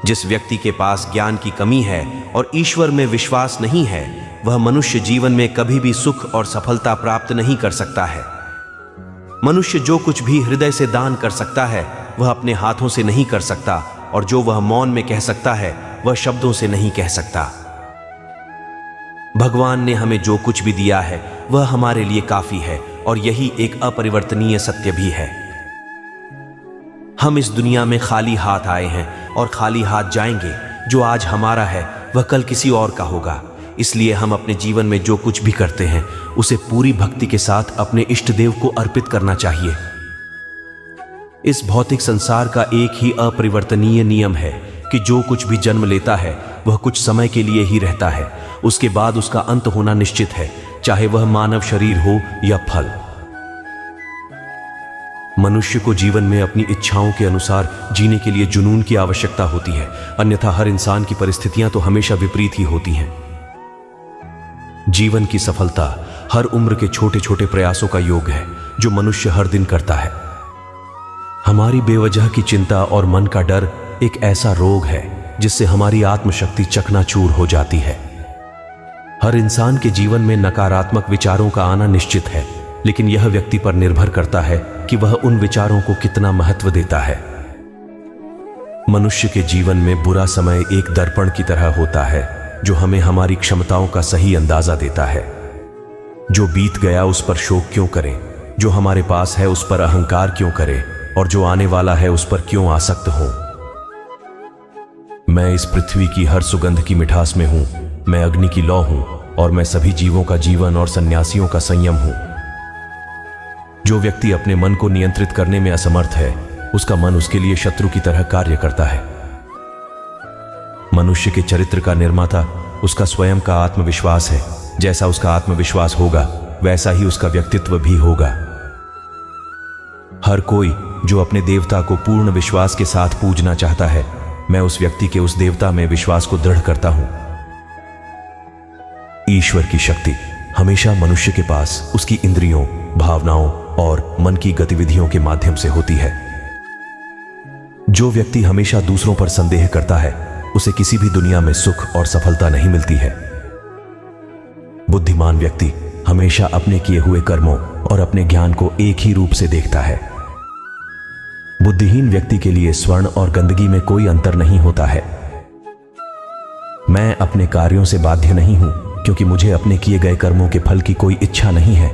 जिस व्यक्ति के पास ज्ञान की कमी है और ईश्वर में विश्वास नहीं है, वह मनुष्य जीवन में कभी भी सुख और सफलता प्राप्त नहीं कर सकता है। मनुष्य जो कुछ भी हृदय से दान कर सकता है वह अपने हाथों से नहीं कर सकता, और जो वह मौन में कह सकता है वह शब्दों से नहीं कह सकता। भगवान ने हमें जो कुछ भी दिया है वह हमारे लिए काफी है, और यही एक अपरिवर्तनीय सत्य भी है। हम इस दुनिया में खाली हाथ आए हैं और खाली हाथ जाएंगे। जो आज हमारा है वह कल किसी और का होगा। इसलिए हम अपने जीवन में जो कुछ भी करते हैं उसे पूरी भक्ति के साथ अपने इष्ट देव को अर्पित करना चाहिए। इस भौतिक संसार का एक ही अपरिवर्तनीय नियम है कि जो कुछ भी जन्म लेता है वह कुछ समय के लिए ही रहता है। उसके बाद उसका अंत होना निश्चित है, चाहे वह मानव शरीर हो या फल। मनुष्य को जीवन में अपनी इच्छाओं के अनुसार जीने के लिए जुनून की आवश्यकता होती है, अन्यथा हर इंसान की परिस्थितियां तो हमेशा विपरीत ही होती हैं। जीवन की सफलता हर उम्र के छोटे छोटे प्रयासों का योग है जो मनुष्य हर दिन करता है। हमारी बेवजह की चिंता और मन का डर एक ऐसा रोग है जिससे हमारी आत्मशक्ति चकनाचूर हो जाती है। हर इंसान के जीवन में नकारात्मक विचारों का आना निश्चित है, लेकिन यह व्यक्ति पर निर्भर करता है कि वह उन विचारों को कितना महत्व देता है। मनुष्य के जीवन में बुरा समय एक दर्पण की तरह होता है जो हमें हमारी क्षमताओं का सही अंदाजा देता है। जो बीत गया उस पर शोक क्यों करें, जो हमारे पास है उस पर अहंकार क्यों करें, और जो आने वाला है उस पर क्यों आसक्त हों। मैं इस पृथ्वी की हर सुगंध की मिठास में हूं, मैं अग्नि की लौ हूं, और मैं सभी जीवों का जीवन और सन्यासियों का संयम हूं। जो व्यक्ति अपने मन को नियंत्रित करने में असमर्थ है उसका मन उसके लिए शत्रु की तरह कार्य करता है। मनुष्य के चरित्र का निर्माता उसका स्वयं का आत्मविश्वास है। जैसा उसका आत्मविश्वास होगा वैसा ही उसका व्यक्तित्व भी होगा। हर कोई जो अपने देवता को पूर्ण विश्वास के साथ पूजना चाहता है, मैं उस व्यक्ति के उस देवता में विश्वास को दृढ़ करता हूं। ईश्वर की शक्ति हमेशा मनुष्य के पास उसकी इंद्रियों, भावनाओं और मन की गतिविधियों के माध्यम से होती है। जो व्यक्ति हमेशा दूसरों पर संदेह करता है उसे किसी भी दुनिया में सुख और सफलता नहीं मिलती है। बुद्धिमान व्यक्ति हमेशा अपने किए हुए कर्मों और अपने ज्ञान को एक ही रूप से देखता है। बुद्धिहीन व्यक्ति के लिए स्वर्ण और गंदगी में कोई अंतर नहीं होता है। मैं अपने कार्यों से बाध्य नहीं हूं क्योंकि मुझे अपने किए गए कर्मों के फल की कोई इच्छा नहीं है।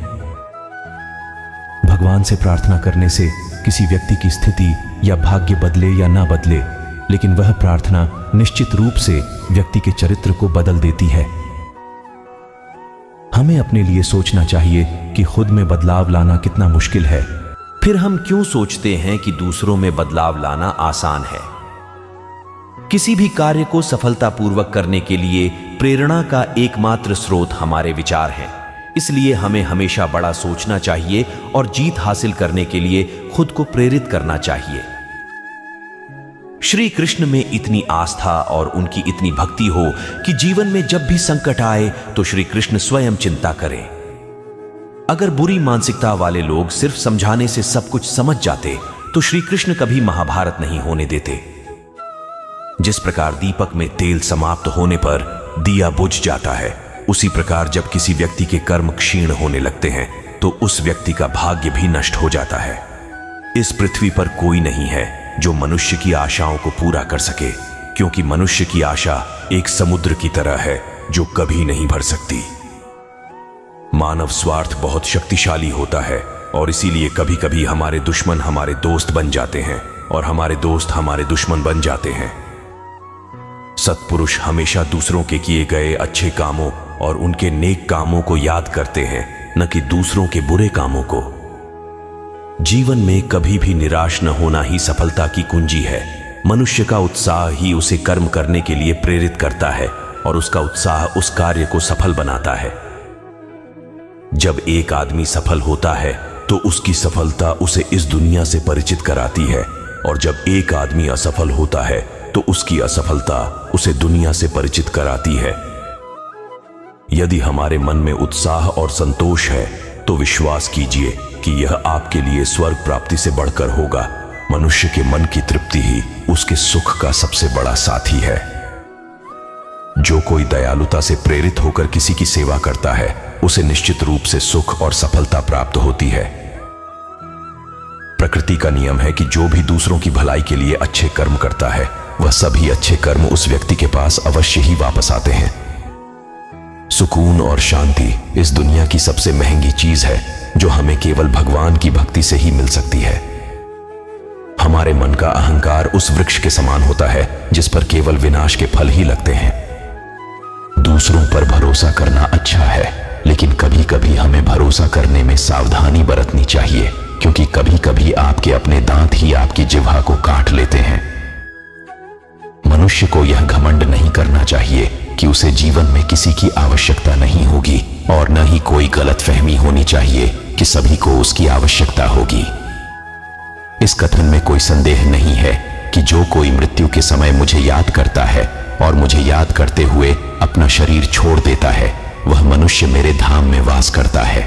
भगवान से प्रार्थना करने से किसी व्यक्ति की स्थिति या भाग्य बदले या ना बदले, लेकिन वह प्रार्थना निश्चित रूप से व्यक्ति के चरित्र को बदल देती है। हमें अपने लिए सोचना चाहिए कि खुद में बदलाव लाना कितना मुश्किल है। फिर हम क्यों सोचते हैं कि दूसरों में बदलाव लाना आसान है? किसी भी कार्य को सफलतापूर्वक करने के लिए प्रेरणा का एकमात्र स्रोत हमारे विचार हैं। इसलिए हमें हमेशा बड़ा सोचना चाहिए और जीत हासिल करने के लिए खुद को प्रेरित करना चाहिए। श्री कृष्ण में इतनी आस्था और उनकी इतनी भक्ति हो कि जीवन में जब भी संकट आए तो श्री कृष्ण स्वयं चिंता करें। अगर बुरी मानसिकता वाले लोग सिर्फ समझाने से सब कुछ समझ जाते तो श्री कृष्ण कभी महाभारत नहीं होने देते। जिस प्रकार दीपक में तेल समाप्त होने पर दिया बुझ जाता है, उसी प्रकार जब किसी व्यक्ति के कर्म क्षीण होने लगते हैं तो उस व्यक्ति का भाग्य भी नष्ट हो जाता है। इस पृथ्वी पर कोई नहीं है जो मनुष्य की आशाओं को पूरा कर सके, क्योंकि मनुष्य की आशा एक समुद्र की तरह है जो कभी नहीं भर सकती। मानव स्वार्थ बहुत शक्तिशाली होता है और इसीलिए कभी कभी हमारे दुश्मन हमारे दोस्त बन जाते हैं और हमारे दोस्त हमारे दुश्मन बन जाते हैं। सत्पुरुष हमेशा दूसरों के किए गए अच्छे कामों और उनके नेक कामों को याद करते हैं, न कि दूसरों के बुरे कामों को। जीवन में कभी भी निराश न होना ही सफलता की कुंजी है। मनुष्य का उत्साह ही उसे कर्म करने के लिए प्रेरित करता है और उसका उत्साह उस कार्य को सफल बनाता है। जब एक आदमी सफल होता है तो उसकी सफलता उसे इस दुनिया से परिचित कराती है, और जब एक आदमी असफल होता है तो उसकी असफलता उसे दुनिया से परिचित कराती है। यदि हमारे मन में उत्साह और संतोष है तो विश्वास कीजिए कि यह आपके लिए स्वर्ग प्राप्ति से बढ़कर होगा। मनुष्य के मन की तृप्ति ही उसके सुख का सबसे बड़ा साथी है। जो कोई दयालुता से प्रेरित होकर किसी की सेवा करता है, उसे निश्चित रूप से सुख और सफलता प्राप्त होती है। प्रकृति का नियम है कि जो भी दूसरों की भलाई के लिए अच्छे कर्म करता है, वह सभी अच्छे कर्म उस व्यक्ति के पास अवश्य ही वापस आते हैं। सुकून और शांति इस दुनिया की सबसे महंगी चीज है, जो हमें केवल भगवान की भक्ति से ही मिल सकती है। हमारे मन का अहंकार उस वृक्ष के समान होता है जिस पर केवल विनाश के फल ही लगते हैं। दूसरों पर भरोसा करना अच्छा है, लेकिन कभी कभी हमें भरोसा करने में सावधानी बरतनी चाहिए, क्योंकि कभी कभी आपके अपने दांत ही आपकी जिह्वा को काट लेते हैं। मनुष्य को यह घमंड नहीं करना चाहिए कि उसे जीवन में किसी की आवश्यकता नहीं होगी, और न ही कोई गलतफहमी होनी चाहिए कि सभी को उसकी आवश्यकता होगी। इस कथन में कोई संदेह नहीं है कि जो कोई मृत्यु के समय मुझे याद करता है और मुझे याद करते हुए अपना शरीर छोड़ देता है, वह मनुष्य मेरे धाम में वास करता है।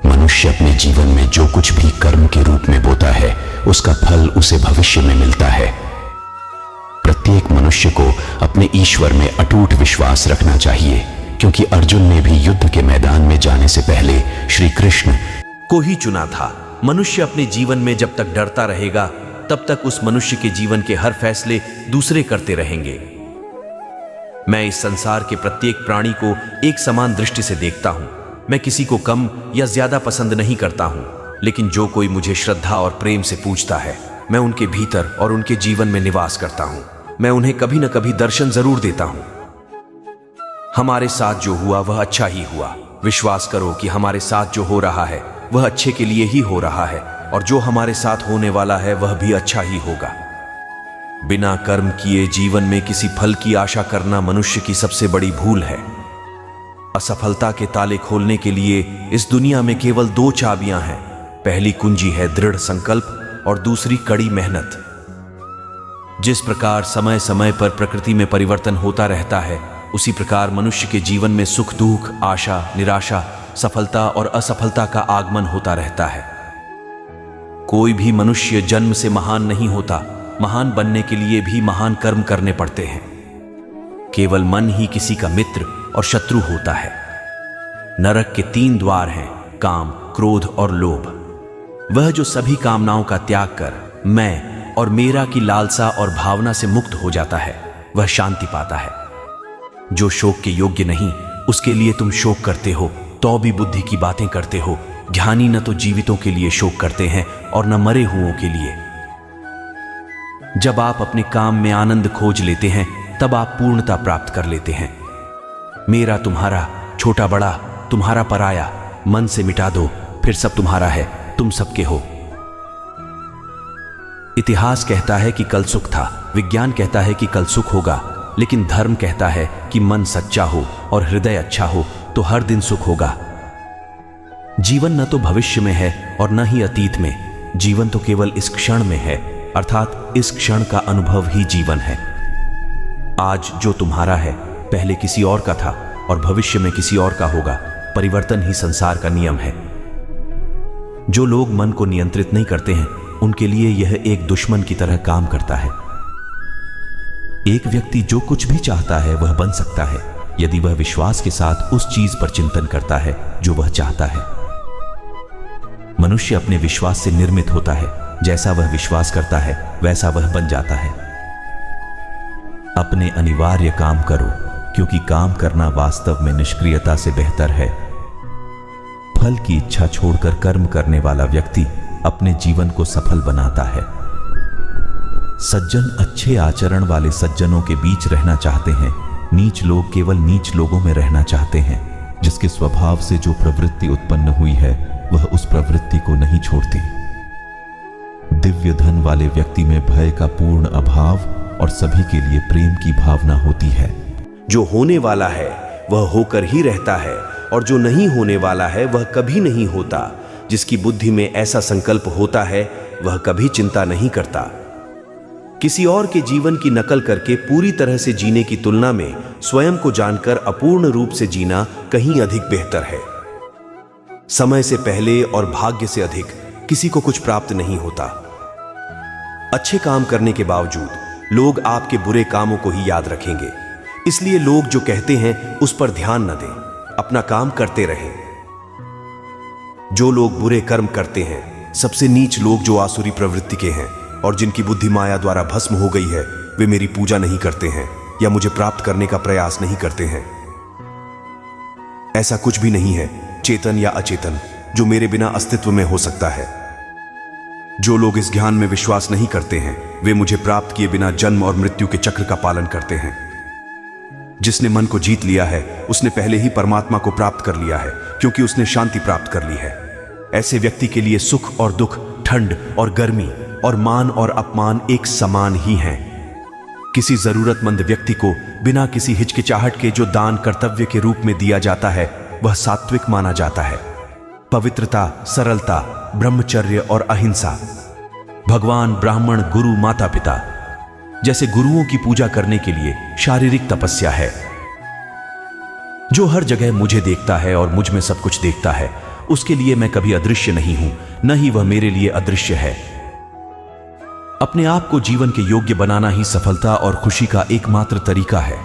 मनुष्य अपने जीवन में जो कुछ भी कर्म के रूप में बोता है, उसका फल उसे भविष्य में मिलता है। प्रत्येक मनुष्य को अपने ईश्वर में अटूट विश्वास रखना चाहिए, क्योंकि अर्जुन ने भी युद्ध के मैदान में जाने से पहले श्री कृष्ण को ही चुना था। मनुष्य अपने जीवन में जब तक डरता रहेगा, तब तक उस मनुष्य के जीवन के हर फैसले दूसरे करते रहेंगे। मैं इस संसार के प्रत्येक प्राणी को एक समान दृष्टि से देखता हूं। मैं किसी को कम या ज्यादा पसंद नहीं करता हूं, लेकिन जो कोई मुझे श्रद्धा और प्रेम से पूछता है, मैं उनके भीतर और उनके जीवन में निवास करता हूं। मैं उन्हें कभी न कभी दर्शन जरूर देता हूं। हमारे साथ जो हुआ वह अच्छा ही हुआ। विश्वास करो कि हमारे साथ जो हो रहा है वह अच्छे के लिए ही हो रहा है, और जो हमारे साथ होने वाला है वह भी अच्छा ही होगा। बिना कर्म किए जीवन में किसी फल की आशा करना मनुष्य की सबसे बड़ी भूल है। असफलता के ताले खोलने के लिए इस दुनिया में केवल 2 चाबियां हैं। पहली कुंजी है दृढ़ संकल्प और दूसरी कड़ी मेहनत। जिस प्रकार समय समय पर प्रकृति में परिवर्तन होता रहता है, उसी प्रकार मनुष्य के जीवन में सुख दुख, आशा निराशा, सफलता और असफलता का आगमन होता रहता है। कोई भी मनुष्य जन्म से महान नहीं होता। महान बनने के लिए भी महान कर्म करने पड़ते हैं। केवल मन ही किसी का मित्र और शत्रु होता है। नरक के 3 द्वार हैं, काम, क्रोध और लोभ। वह जो सभी कामनाओं का त्याग कर मैं और मेरा की लालसा और भावना से मुक्त हो जाता है, वह शांति पाता है। जो शोक के योग्य नहीं, उसके लिए तुम शोक करते हो, तो भी बुद्धि की बातें करते हो। ज्ञानी न तो जीवितों के लिए शोक करते हैं और न मरे हुओं के लिए। जब आप अपने काम में आनंद खोज लेते हैं, तब आप पूर्णता प्राप्त कर लेते हैं। मेरा तुम्हारा, छोटा बड़ा, तुम्हारा पराया, मन से मिटा दो, फिर सब तुम्हारा है, तुम सबके हो। इतिहास कहता है कि कल सुख था, विज्ञान कहता है कि कल सुख होगा, लेकिन धर्म कहता है कि मन सच्चा हो और हृदय अच्छा हो तो हर दिन सुख होगा। जीवन न तो भविष्य में है और न ही अतीत में। जीवन तो केवल इस क्षण में है, अर्थात इस क्षण का अनुभव ही जीवन है। आज जो तुम्हारा है पहले किसी और का था और भविष्य में किसी और का होगा। परिवर्तन ही संसार का नियम है। जो लोग मन को नियंत्रित नहीं करते हैं, उनके लिए यह एक दुश्मन की तरह काम करता है। एक व्यक्ति जो कुछ भी चाहता है वह बन सकता है, यदि वह विश्वास के साथ उस चीज पर चिंतन करता है जो वह चाहता है। मनुष्य अपने विश्वास से निर्मित होता है। जैसा वह विश्वास करता है वैसा वह बन जाता है। अपने अनिवार्य काम करो, क्योंकि काम करना वास्तव में निष्क्रियता से बेहतर है। फल की इच्छा छोड़कर कर्म करने वाला व्यक्ति अपने जीवन को सफल बनाता है। सज्जन अच्छे आचरण वाले सज्जनों के बीच रहना चाहते हैं। नीच लोग केवल नीच लोगों में रहना चाहते हैं। जिसके स्वभाव से जो प्रवृत्ति उत्पन्न हुई है, वह उस प्रवृत्ति को नहीं छोड़ती। दिव्य धन वाले व्यक्ति में भय का पूर्ण अभाव और सभी के लिए प्रेम की भावना होती है। जो होने वाला है वह होकर ही रहता है, और जो नहीं होने वाला है वह कभी नहीं होता। जिसकी बुद्धि में ऐसा संकल्प होता है वह कभी चिंता नहीं करता। किसी और के जीवन की नकल करके पूरी तरह से जीने की तुलना में स्वयं को जानकर अपूर्ण रूप से जीना कहीं अधिक बेहतर है। समय से पहले और भाग्य से अधिक किसी को कुछ प्राप्त नहीं होता। अच्छे काम करने के बावजूद लोग आपके बुरे कामों को ही याद रखेंगे। इसलिए लोग जो कहते हैं उस पर ध्यान न दें, अपना काम करते रहें। जो लोग बुरे कर्म करते हैं, सबसे नीच लोग जो आसुरी प्रवृत्ति के हैं और जिनकी बुद्धि माया द्वारा भस्म हो गई है, वे मेरी पूजा नहीं करते हैं या मुझे प्राप्त करने का प्रयास नहीं करते हैं। ऐसा कुछ भी नहीं है, चेतन या अचेतन, जो मेरे बिना अस्तित्व में हो सकता है। जो लोग इस ज्ञान में विश्वास नहीं करते हैं, वे मुझे प्राप्त किए बिना जन्म और मृत्यु के चक्र का पालन करते हैं। जिसने मन को जीत लिया है, उसने पहले ही परमात्मा को प्राप्त कर लिया है, क्योंकि उसने शांति प्राप्त कर ली है। ऐसे व्यक्ति के लिए सुख और दुख, ठंड और गर्मी और मान और अपमान एक समान ही हैं। किसी जरूरतमंद व्यक्ति को बिना किसी हिचकिचाहट के जो दान कर्तव्य के रूप में दिया जाता है, वह सात्विक माना जाता है। पवित्रता, सरलता, ब्रह्मचर्य और अहिंसा, भगवान, ब्राह्मण, गुरु, माता पिता जैसे गुरुओं की पूजा करने के लिए शारीरिक तपस्या है। जो हर जगह मुझे देखता है और मुझ में सब कुछ देखता है, उसके लिए मैं कभी अदृश्य नहीं हूं, न ही वह मेरे लिए अदृश्य है। अपने आप को जीवन के योग्य बनाना ही सफलता और खुशी का एकमात्र तरीका है।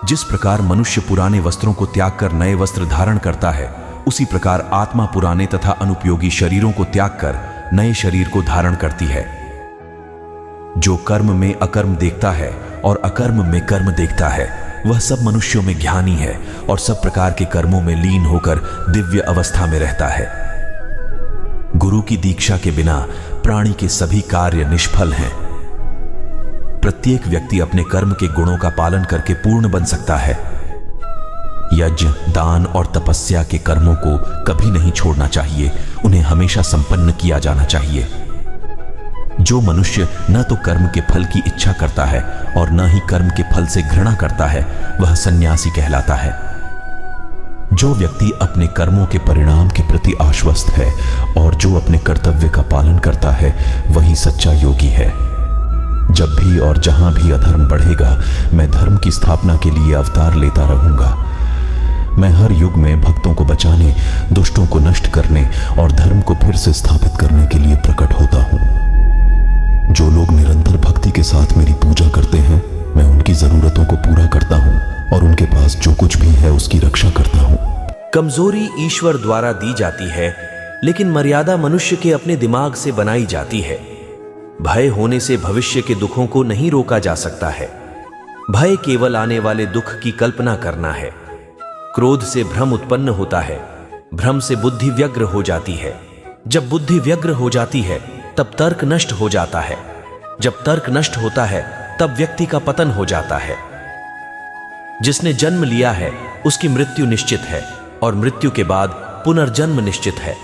जिस प्रकार मनुष्य पुराने वस्त्रों को त्याग कर नए वस्त्र धारण करता है, उसी प्रकार आत्मा पुराने तथा अनुपयोगी शरीरों को त्याग कर नए शरीर को धारण करती है। जो कर्म में अकर्म देखता है और अकर्म में कर्म देखता है, वह सब मनुष्यों में ज्ञानी है और सब प्रकार के कर्मों में लीन होकर दिव्य अवस्था में रहता है। गुरु की दीक्षा के बिना प्राणी के सभी कार्य निष्फल हैं। प्रत्येक व्यक्ति अपने कर्म के गुणों का पालन करके पूर्ण बन सकता है। यज्ञ, दान और तपस्या के कर्मों को कभी नहीं छोड़ना चाहिए, उन्हें हमेशा संपन्न किया जाना चाहिए। जो मनुष्य न तो कर्म के फल की इच्छा करता है और न ही कर्म के फल से घृणा करता है, वह सन्यासी कहलाता है। जो व्यक्ति अपने कर्मों के परिणाम के प्रति आश्वस्त है और जो अपने कर्तव्य का पालन करता है, वही सच्चा योगी है। जब भी और जहां भी अधर्म बढ़ेगा, मैं धर्म की स्थापना के लिए अवतार लेता रहूंगा। मैं हर युग में भक्तों को बचाने, दुष्टों को नष्ट करने और धर्म को फिर से स्थापित करने के लिए प्रकट होता हूं। जो लोग निरंतर भक्ति के साथ मेरी पूजा करते हैं, मैं उनकी जरूरतों को पूरा करता हूं और उनके पास जो कुछ भी है उसकी रक्षा करता हूं। कमजोरी ईश्वर द्वारा दी जाती है, लेकिन मर्यादा मनुष्य के अपने दिमाग से बनाई जाती है। भय होने से भविष्य के दुखों को नहीं रोका जा सकता है। भय केवल आने वाले दुख की कल्पना करना है। क्रोध से भ्रम उत्पन्न होता है, भ्रम से बुद्धि व्यग्र हो जाती है। जब बुद्धि व्यग्र हो जाती है, तब तर्क नष्ट हो जाता है। जब तर्क नष्ट होता है, तब व्यक्ति का पतन हो जाता है। जिसने जन्म लिया है, उसकी मृत्यु निश्चित है और मृत्यु के बाद पुनर्जन्म निश्चित है।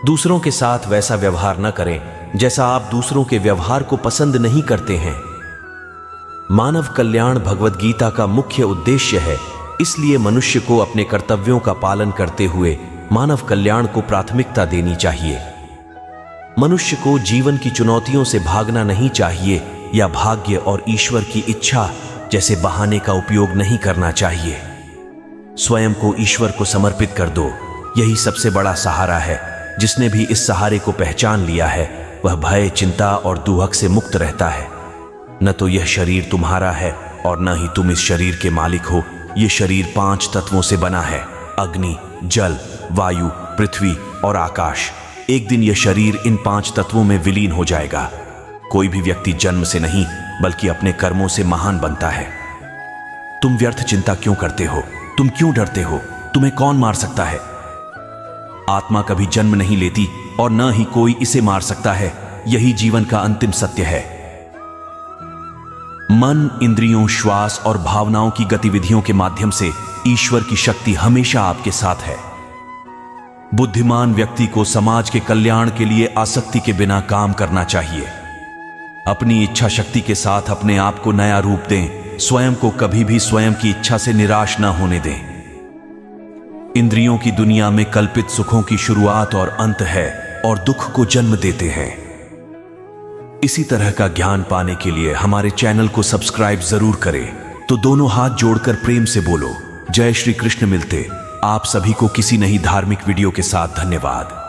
दूसरों के साथ वैसा व्यवहार न करें जैसा आप दूसरों के व्यवहार को पसंद नहीं करते हैं। मानव कल्याण भगवद गीता का मुख्य उद्देश्य है, इसलिए मनुष्य को अपने कर्तव्यों का पालन करते हुए मानव कल्याण को प्राथमिकता देनी चाहिए। मनुष्य को जीवन की चुनौतियों से भागना नहीं चाहिए या भाग्य और ईश्वर की इच्छा जैसे बहाने का उपयोग नहीं करना चाहिए। स्वयं को ईश्वर को समर्पित कर दो, यही सबसे बड़ा सहारा है। जिसने भी इस सहारे को पहचान लिया है, वह भय, चिंता और दुहक से मुक्त रहता है। न तो यह शरीर तुम्हारा है और न ही तुम इस शरीर के मालिक हो। यह शरीर 5 तत्वों से बना है: अग्नि, जल, वायु, पृथ्वी और आकाश। एक दिन यह शरीर इन 5 तत्वों में विलीन हो जाएगा। कोई भी व्यक्ति जन्म से नहीं, बल्कि अपने कर्मों से महान बनता है। तुम व्यर्थ चिंता क्यों करते हो? तुम क्यों डरते हो? तुम्हें कौन मार सकता है? आत्मा कभी जन्म नहीं लेती और न ही कोई इसे मार सकता है। यही जीवन का अंतिम सत्य है। मन, इंद्रियों, श्वास और भावनाओं की गतिविधियों के माध्यम से ईश्वर की शक्ति हमेशा आपके साथ है। बुद्धिमान व्यक्ति को समाज के कल्याण के लिए आसक्ति के बिना काम करना चाहिए। अपनी इच्छा शक्ति के साथ अपने आप को नया रूप दें। स्वयं को कभी भी स्वयं की इच्छा से निराश न होने दें। इंद्रियों की दुनिया में कल्पित सुखों की शुरुआत और अंत है और दुख को जन्म देते हैं। इसी तरह का ज्ञान पाने के लिए हमारे चैनल को सब्सक्राइब जरूर करें। तो दोनों हाथ जोड़कर प्रेम से बोलो, जय श्री कृष्ण। मिलते आप सभी को किसी नई धार्मिक वीडियो के साथ। धन्यवाद।